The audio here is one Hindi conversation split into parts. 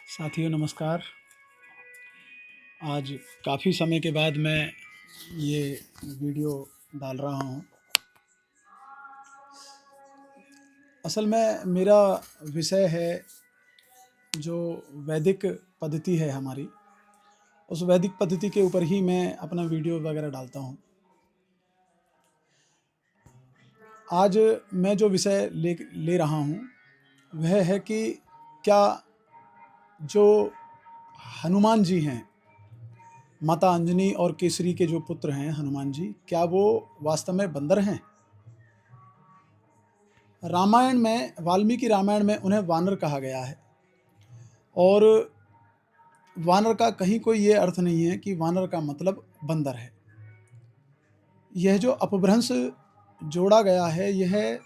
साथियों नमस्कार। आज काफ़ी समय के बाद मैं ये वीडियो डाल रहा हूँ। असल में मेरा विषय है जो वैदिक पद्धति है हमारी, उस वैदिक पद्धति के ऊपर ही मैं अपना वीडियो वगैरह डालता हूँ। आज मैं जो विषय ले रहा हूँ वह है कि क्या जो हनुमान जी हैं, माता अंजनी और केसरी के जो पुत्र हैं हनुमान जी, क्या वो वास्तव में बंदर हैं? रामायण में, वाल्मीकि रामायण में उन्हें वानर कहा गया है और वानर का कहीं कोई ये अर्थ नहीं है कि वानर का मतलब बंदर है। यह जो अपभ्रंश जोड़ा गया है, यह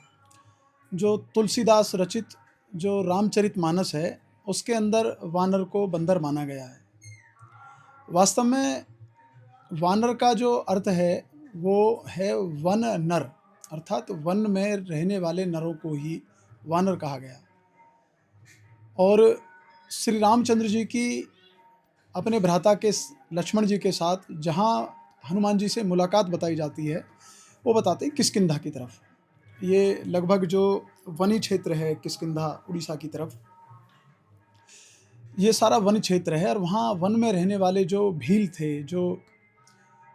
जो तुलसीदास रचित जो रामचरितमानस है उसके अंदर वानर को बंदर माना गया है। वास्तव में वानर का जो अर्थ है वो है वन नर, अर्थात वन में रहने वाले नरों को ही वानर कहा गया। और श्री रामचंद्र जी की अपने भ्राता के लक्ष्मण जी के साथ जहाँ हनुमान जी से मुलाकात बताई जाती है वो बताते हैं किष्किंधा की तरफ। ये लगभग जो वनी क्षेत्र है किष्किंधा उड़ीसा की तरफ, ये सारा वन क्षेत्र है और वहाँ वन में रहने वाले जो भील थे, जो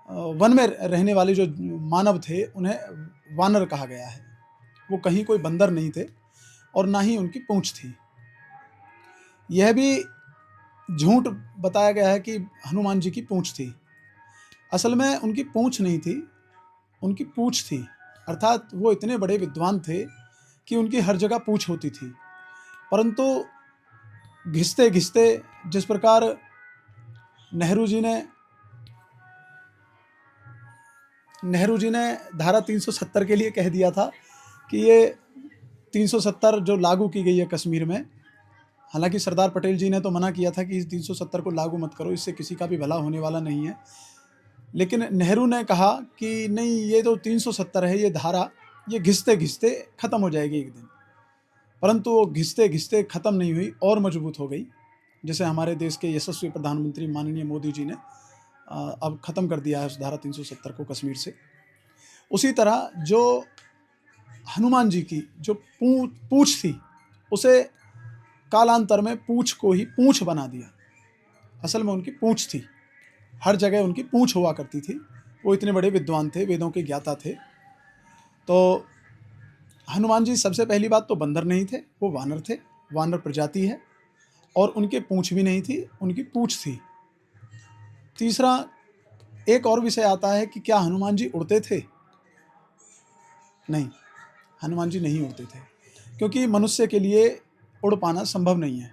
वन में रहने वाले जो मानव थे, उन्हें वानर कहा गया है। वो कहीं कोई बंदर नहीं थे और ना ही उनकी पूंछ थी। यह भी झूठ बताया गया है कि हनुमान जी की पूंछ थी। असल में उनकी पूंछ नहीं थी, उनकी पूंछ थी। अर्थात वो इतने बड़े विद्वान थे कि उनकी हर जगह पूंछ होती थी, परंतु घिसते घिसते जिस प्रकार नेहरू जी ने धारा 370 के लिए कह दिया था कि ये 370 जो लागू की गई है कश्मीर में, हालांकि सरदार पटेल जी ने तो मना किया था कि इस 370 को लागू मत करो, इससे किसी का भी भला होने वाला नहीं है, लेकिन नेहरू ने कहा कि नहीं, ये तो 370 है, ये धारा ये घिसते घिसते ख़त्म हो जाएगी एक दिन। परंतु वो घिसते घिसते ख़त्म नहीं हुई और मजबूत हो गई। जैसे हमारे देश के यशस्वी प्रधानमंत्री माननीय मोदी जी ने अब ख़त्म कर दिया है उस धारा 370 को कश्मीर से। उसी तरह जो हनुमान जी की जो पूँछ थी, उसे कालांतर में पूँछ को ही पूँछ बना दिया। असल में उनकी पूँछ थी, हर जगह उनकी पूँछ हुआ करती थी। वो इतने बड़े विद्वान थे, वेदों के ज्ञाता थे। तो हनुमान जी सबसे पहली बात तो बंदर नहीं थे, वो वानर थे, वानर प्रजाति है, और उनके पूँछ भी नहीं थी, उनकी पूँछ थी। तीसरा एक और विषय आता है कि क्या हनुमान जी उड़ते थे? नहीं, हनुमान जी नहीं उड़ते थे, क्योंकि मनुष्य के लिए उड़ पाना संभव नहीं है।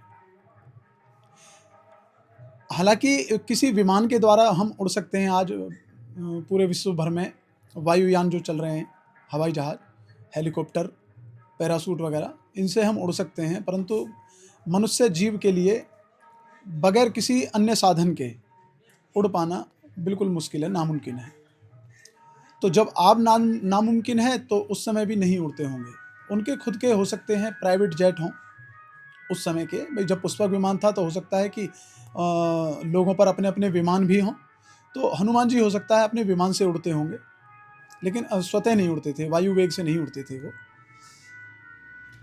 हालांकि किसी विमान के द्वारा हम उड़ सकते हैं। आज पूरे विश्व भर में वायुयान जो चल रहे हैं, हवाई जहाज़, हेलीकॉप्टर, पैराशूट वगैरह, इनसे हम उड़ सकते हैं, परंतु मनुष्य जीव के लिए बगैर किसी अन्य साधन के उड़ पाना बिल्कुल मुश्किल है, नामुमकिन है। तो जब आप नामुमकिन है तो उस समय भी नहीं उड़ते होंगे। उनके खुद के हो सकते हैं प्राइवेट जेट हों उस समय के। भाई जब पुष्पक विमान था तो हो सकता है कि लोगों पर अपने अपने विमान भी हों, तो हनुमान जी हो सकता है अपने विमान से उड़ते होंगे, लेकिन स्वतः नहीं उड़ते थे, वायु वेग से नहीं उड़ते थे वो।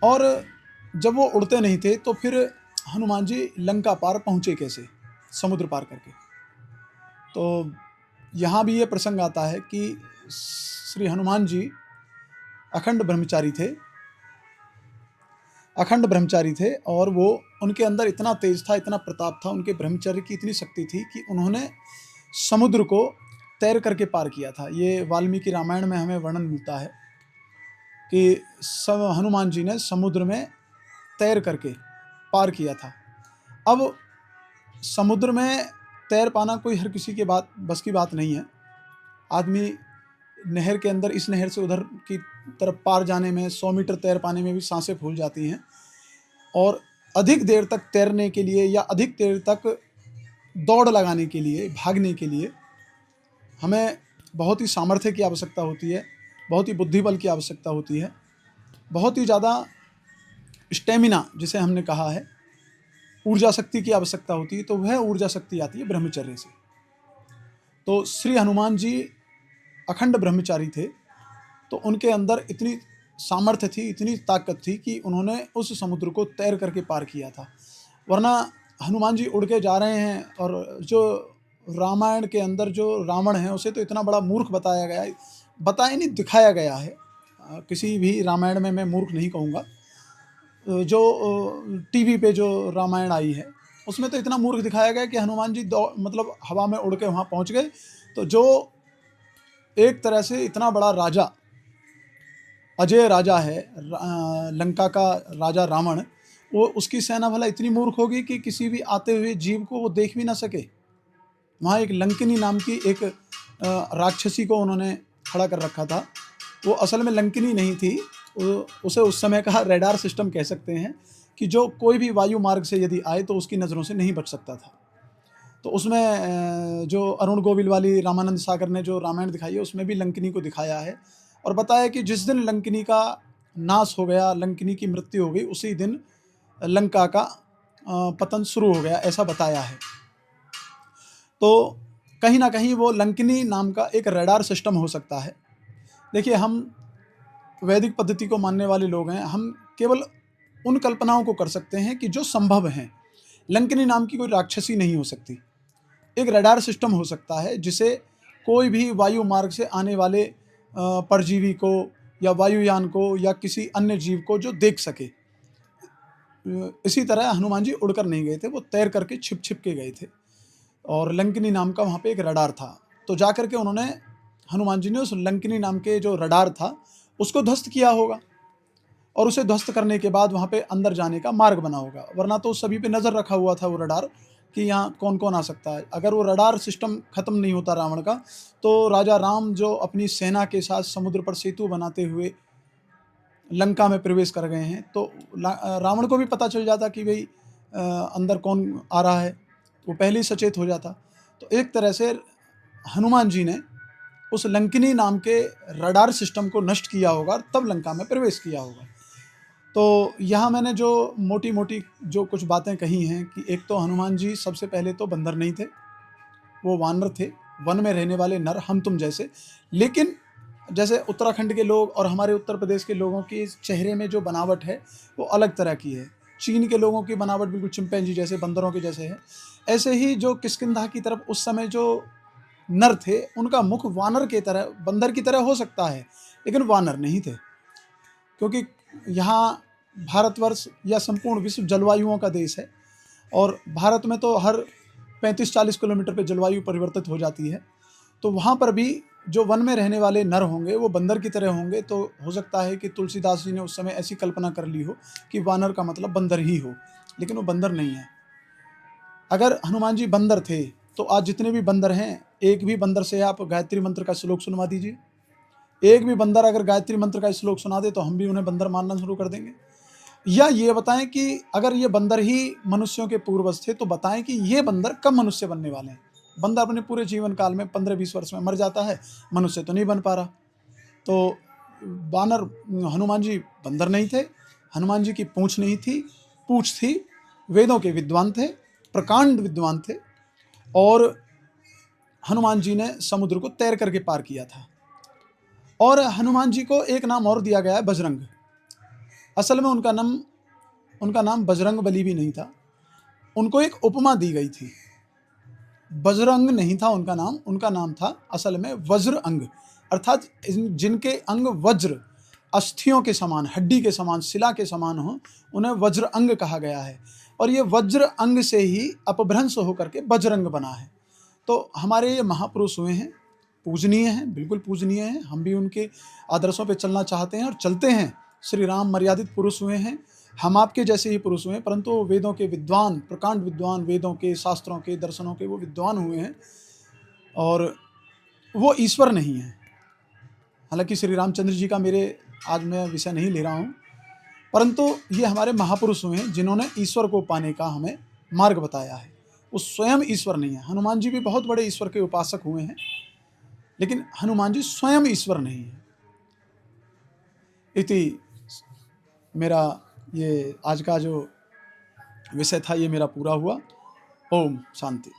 और जब वो उड़ते नहीं थे तो फिर हनुमान जी लंका पार पहुँचे कैसे, समुद्र पार करके? तो यहाँ भी ये प्रसंग आता है कि श्री हनुमान जी अखंड ब्रह्मचारी थे और वो, उनके अंदर इतना तेज था, इतना प्रताप था, उनके ब्रह्मचर्य की इतनी शक्ति थी कि उन्होंने समुद्र को तैर करके पार किया था। ये वाल्मीकि रामायण में हमें वर्णन मिलता है कि हनुमान जी ने समुद्र में तैर करके पार किया था। अब समुद्र में तैर पाना कोई हर किसी के बस की बात नहीं है। आदमी नहर के अंदर इस नहर से उधर की तरफ पार जाने में, 100 मीटर तैर पाने में भी सांसें फूल जाती हैं, और अधिक देर तक तैरने के लिए या अधिक देर तक दौड़ लगाने के लिए, भागने के लिए हमें बहुत ही सामर्थ्य की आवश्यकता होती है, बहुत ही बुद्धिबल की आवश्यकता होती है, बहुत ही ज़्यादा स्टेमिना जिसे हमने कहा है ऊर्जा शक्ति की आवश्यकता होती है, तो वह ऊर्जा शक्ति आती है ब्रह्मचर्य से। तो श्री हनुमान जी अखंड ब्रह्मचारी थे, तो उनके अंदर इतनी सामर्थ्य थी, इतनी ताकत थी कि उन्होंने उस समुद्र को तैर करके पार किया था। वरना हनुमान जी उड़ के जा रहे हैं, और जो रामायण के अंदर जो रावण है उसे तो इतना बड़ा मूर्ख बताया गया है, बताया नहीं, दिखाया गया है। किसी भी रामायण में मैं मूर्ख नहीं कहूँगा। जो टीवी पे जो रामायण आई है उसमें तो इतना मूर्ख दिखाया गया कि हनुमान जी मतलब हवा में उड़ के वहाँ पहुँच गए। तो जो एक तरह से इतना बड़ा राजा, अजय राजा है, लंका का राजा रावण, वो उसकी सेना भला इतनी मूर्ख होगी कि किसी भी आते हुए जीव को वो देख भी ना सके। वहाँ एक लंकिनी नाम की एक राक्षसी को उन्होंने खड़ा कर रखा था। वो असल में लंकिनी नहीं थी, उसे उस समय का रेडार सिस्टम कह सकते हैं, कि जो कोई भी वायु मार्ग से यदि आए तो उसकी नज़रों से नहीं बच सकता था। तो उसमें जो अरुण गोविल वाली रामानंद सागर ने जो रामायण दिखाई है उसमें भी लंकिनी को दिखाया है, और बताया कि जिस दिन लंकिनी का नाश हो गया, लंकिनी की मृत्यु हो गई, उसी दिन लंका का पतन शुरू हो गया, ऐसा बताया है। तो कहीं ना कहीं वो लंकिनी नाम का एक रडार सिस्टम हो सकता है। देखिए, हम वैदिक पद्धति को मानने वाले लोग हैं, हम केवल उन कल्पनाओं को कर सकते हैं कि जो संभव हैं। लंकिनी नाम की कोई राक्षसी नहीं हो सकती। एक रडार सिस्टम हो सकता है जिसे कोई भी वायु मार्ग से आने वाले परजीवी को या वायुयान को या किसी अन्य जीव को जो देख सके। इसी तरह हनुमान जी उड़कर नहीं गए थे, वो तैर करके छिप छिप के गए थे, और लंकिनी नाम का वहाँ पे एक रडार था। तो जा करके उन्होंने, हनुमान जी ने उस लंकिनी नाम के जो रडार था उसको ध्वस्त किया होगा, और उसे ध्वस्त करने के बाद वहाँ पे अंदर जाने का मार्ग बना होगा। वरना तो सभी पे नज़र रखा हुआ था वो रडार कि यहाँ कौन कौन आ सकता है। अगर वो रडार सिस्टम ख़त्म नहीं होता रावण का, तो राजा राम जो अपनी सेना के साथ समुद्र पर सेतु बनाते हुए लंका में प्रवेश कर गए हैं, तो रावण को भी पता चल जाता कि भाई अंदर कौन आ रहा है, वो पहले ही सचेत हो जाता। तो एक तरह से हनुमान जी ने उस लंकिनी नाम के रडार सिस्टम को नष्ट किया होगा, तब लंका में प्रवेश किया होगा। तो यहाँ मैंने जो मोटी मोटी जो कुछ बातें कही हैं, कि एक तो हनुमान जी सबसे पहले तो बंदर नहीं थे, वो वानर थे, वन में रहने वाले नर, हम तुम जैसे। लेकिन जैसे उत्तराखंड के लोग और हमारे उत्तर प्रदेश के लोगों की चेहरे में जो बनावट है वो अलग तरह की है। चीन के लोगों की बनावट बिल्कुल चिंपैंजी जैसे, बंदरों के जैसे है। ऐसे ही जो किष्किंधा की तरफ उस समय जो नर थे, उनका मुख वानर के तरह, बंदर की तरह हो सकता है, लेकिन वानर नहीं थे। क्योंकि यहाँ भारतवर्ष या संपूर्ण विश्व जलवायुओं का देश है, और भारत में तो हर 35-40 किलोमीटर पे जलवायु परिवर्तित हो जाती है। तो वहाँ पर भी जो वन में रहने वाले नर होंगे वो बंदर की तरह होंगे। तो हो सकता है कि तुलसीदास जी ने उस समय ऐसी कल्पना कर ली हो कि वानर का मतलब बंदर ही हो, लेकिन वो बंदर नहीं है। अगर हनुमान जी बंदर थे तो आज जितने भी बंदर हैं, एक भी बंदर से आप गायत्री मंत्र का श्लोक सुनवा दीजिए। एक भी बंदर अगर गायत्री मंत्र का श्लोक सुना दे तो हम भी उन्हें बंदर मानना शुरू कर देंगे। या ये बताएं कि अगर ये बंदर ही मनुष्यों के पूर्वज थे तो बताएं कि ये बंदर कब मनुष्य बनने वाले हैं। बंदर अपने पूरे जीवन काल में 15-20 वर्ष में मर जाता है, मनुष्य तो नहीं बन पा रहा। तो बानर, हनुमान जी बंदर नहीं थे, हनुमान जी की पूंछ नहीं थी, पूंछ थी, वेदों के विद्वान थे, प्रकांड विद्वान थे, और हनुमान जी ने समुद्र को तैर करके पार किया था। और हनुमान जी को एक नाम और दिया गया है, बजरंग। असल में उनका नाम बजरंग बली भी नहीं था, उनको एक उपमा दी गई थी। बजरंग नहीं था उनका नाम था असल में वज्र अंग, अर्थात जिनके अंग वज्र, अस्थियों के समान, हड्डी के समान, शिला के समान हो, उन्हें वज्र अंग कहा गया है। और ये वज्र अंग से ही अपभ्रंश होकर के बजरंग बना है। तो हमारे ये महापुरुष हुए हैं, पूजनीय हैं, बिल्कुल पूजनीय हैं। हम भी उनके आदर्शों पे चलना चाहते हैं और चलते हैं। श्री राम मर्यादित पुरुष हुए हैं, हम आपके जैसे ही पुरुष हुए हैं, परंतु वेदों के विद्वान, प्रकांड विद्वान, वेदों के, शास्त्रों के, दर्शनों के वो विद्वान हुए हैं, और वो ईश्वर नहीं है। हालांकि श्री रामचंद्र जी का आज मैं विषय नहीं ले रहा हूँ, परंतु ये हमारे महापुरुष हुए हैं जिन्होंने ईश्वर को पाने का हमें मार्ग बताया है। वो स्वयं ईश्वर नहीं है। हनुमान जी भी बहुत बड़े ईश्वर के उपासक हुए हैं, लेकिन हनुमान जी स्वयं ईश्वर नहीं है। इति मेरा ये आज का जो विषय था ये मेरा पूरा हुआ। ओम शांति।